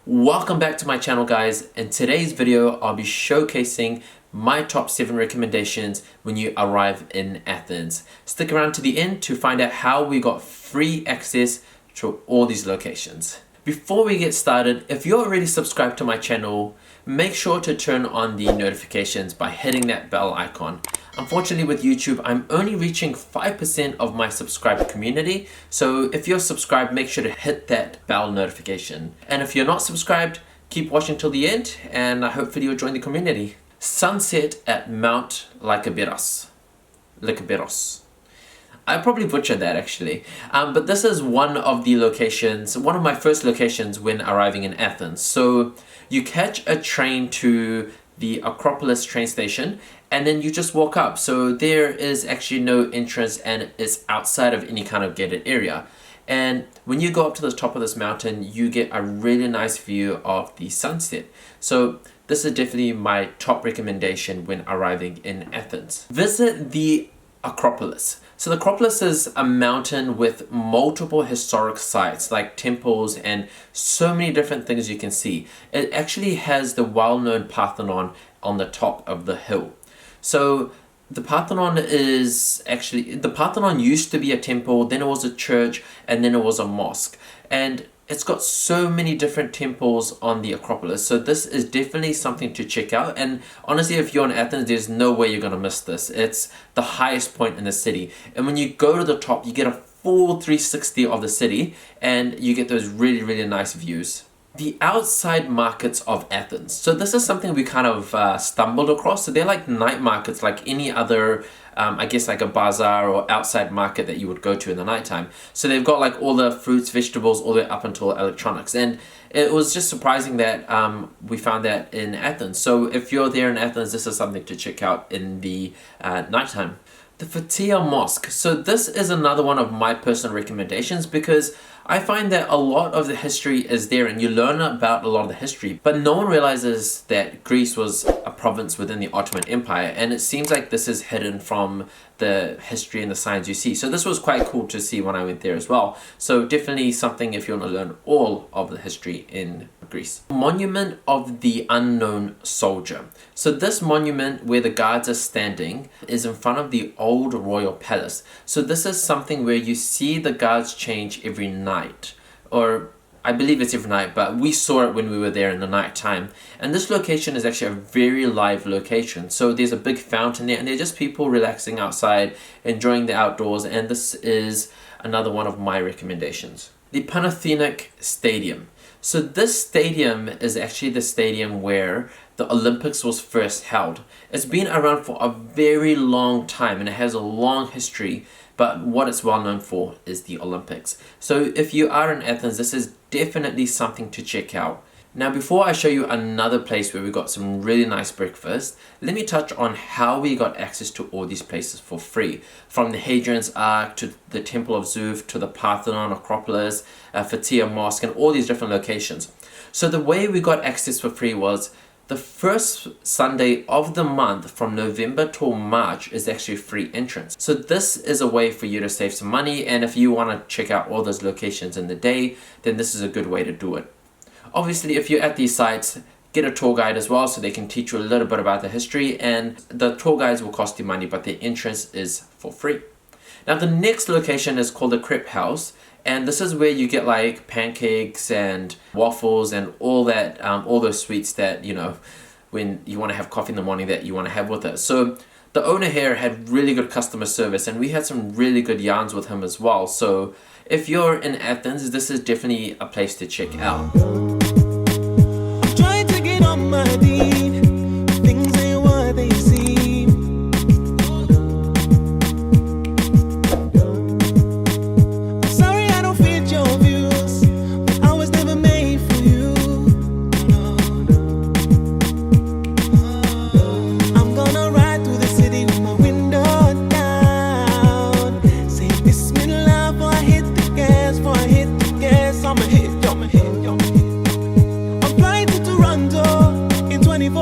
Welcome back to my channel, guys. In today's video I'll be showcasing my top 7 recommendations when you arrive in Athens. Stick around to the end to find out how we got free access to all these locations. Before we get started, if you're already subscribed to my channel, make sure to turn on the notifications by hitting that bell icon. Unfortunately with YouTube, I'm only reaching 5% of my subscribed community, so if you're subscribed, make sure to hit that bell notification. And if you're not subscribed, keep watching till the end, and hopefully you'll join the community. Sunset at Mount Lycabettus. I probably butchered that actually, but this is one of the locations, one of my first locations when arriving in Athens. So you catch a train to the Acropolis train station and then you just walk up. So there is actually no entrance and it's outside of any kind of gated area. And when you go up to the top of this mountain, you get a really nice view of the sunset. So this is definitely my top recommendation when arriving in Athens. Visit the Acropolis. So the Acropolis is a mountain with multiple historic sites like temples and so many different things you can see. It actually has the well-known Parthenon on the top of the hill. So the Parthenon used to be a temple, then it was a church, and then it was a mosque. And it's got so many different temples on the Acropolis, so this is definitely something to check out. And honestly, if you're in Athens, there's no way you're gonna miss this. It's the highest point in the city, and when you go to the top, you get a full 360 of the city, and you get those really nice views. The outside markets of Athens. So this is something we kind of stumbled across. So they're like night markets, like any other, I guess like a bazaar or outside market that you would go to in the nighttime. So they've got like all the fruits, vegetables, all the way up until electronics. And it was just surprising that we found that in Athens. So if you're there in Athens, this is something to check out in the nighttime. The Fethiye Mosque. So this is another one of my personal recommendations because I find that a lot of the history is there and you learn about a lot of the history, but no one realizes that Greece was a province within the Ottoman Empire, and it seems like this is hidden from the history and the signs you see. So this was quite cool to see when I went there as well. So definitely something if you want to learn all of the history in Greece. Monument of the Unknown Soldier. So this monument where the guards are standing is in front of the old royal palace. So this is something where you see the guards change every night, or I believe it's every night, but we saw it when we were there in the night time. And this location is actually a very live location. So there's a big fountain there and they're just people relaxing outside, enjoying the outdoors, and this is another one of my recommendations. The Panathenaic Stadium. So this stadium is actually the stadium where the Olympics was first held. It's been around for a very long time and it has a long history, but what it's well known for is the Olympics. So if you are in Athens, this is definitely something to check out. Now before I show you another place where we got some really nice breakfast, let me touch on how we got access to all these places for free. From the Hadrian's Ark to the Temple of Zeus to the Parthenon, Acropolis, Fethiye Mosque, and all these different locations. So the way we got access for free was the first Sunday of the month from November till March is actually free entrance. So this is a way for you to save some money, and if you want to check out all those locations in the day, then this is a good way to do it. Obviously, if you're at these sites, get a tour guide as well so they can teach you a little bit about the history, and the tour guides will cost you money, but the entrance is for free. Now the next location is called the Crepe house, and this is where you get like pancakes and waffles and all that, all those sweets that, you know, when you want to have coffee in the morning that you want to have with it. So the owner here had really good customer service and we had some really good yarns with him as well. So if you're in Athens, this is definitely a place to check out. Trying to get on my feet, things ain't what they seem. I'm sorry I don't fit your views, but I was never made for you. I'm gonna ride through the city with my window down. Say Bismillah before I hit the gas, I'ma hit, I'ma hit. I'm flying to Toronto in 24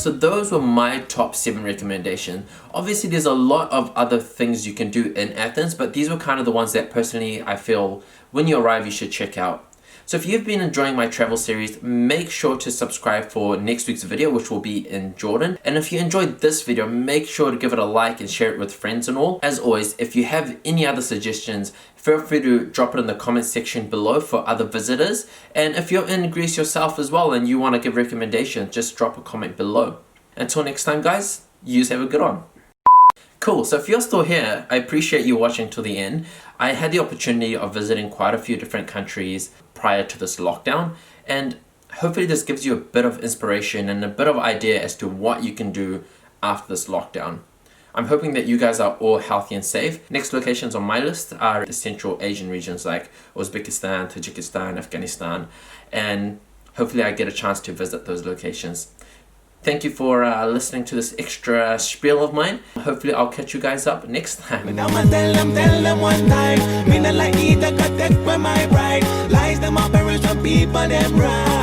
So those were my top 7 recommendations. Obviously there's a lot of other things you can do in Athens, but these were kind of the ones that personally I feel when you arrive you should check out. So if you've been enjoying my travel series, make sure to subscribe for next week's video, which will be in Jordan. And if you enjoyed this video, make sure to give it a like and share it with friends and all. As always, if you have any other suggestions, feel free to drop it in the comment section below for other visitors. And if you're in Greece yourself as well and you want to give recommendations, just drop a comment below. Until next time guys, you have a good one. Cool, so if you're still here, I appreciate you watching till the end. I had the opportunity of visiting quite a few different countries prior to this lockdown, and hopefully this gives you a bit of inspiration and a bit of idea as to what you can do after this lockdown. I'm hoping that you guys are all healthy and safe. Next locations on my list are the Central Asian regions like Uzbekistan, Tajikistan, Afghanistan, and hopefully I get a chance to visit those locations. Thank you for listening to this extra spiel of mine. Hopefully I'll catch you guys up next time. Tell them one time. Me not like eat a cut my bride. Lies them up, parents of people them right.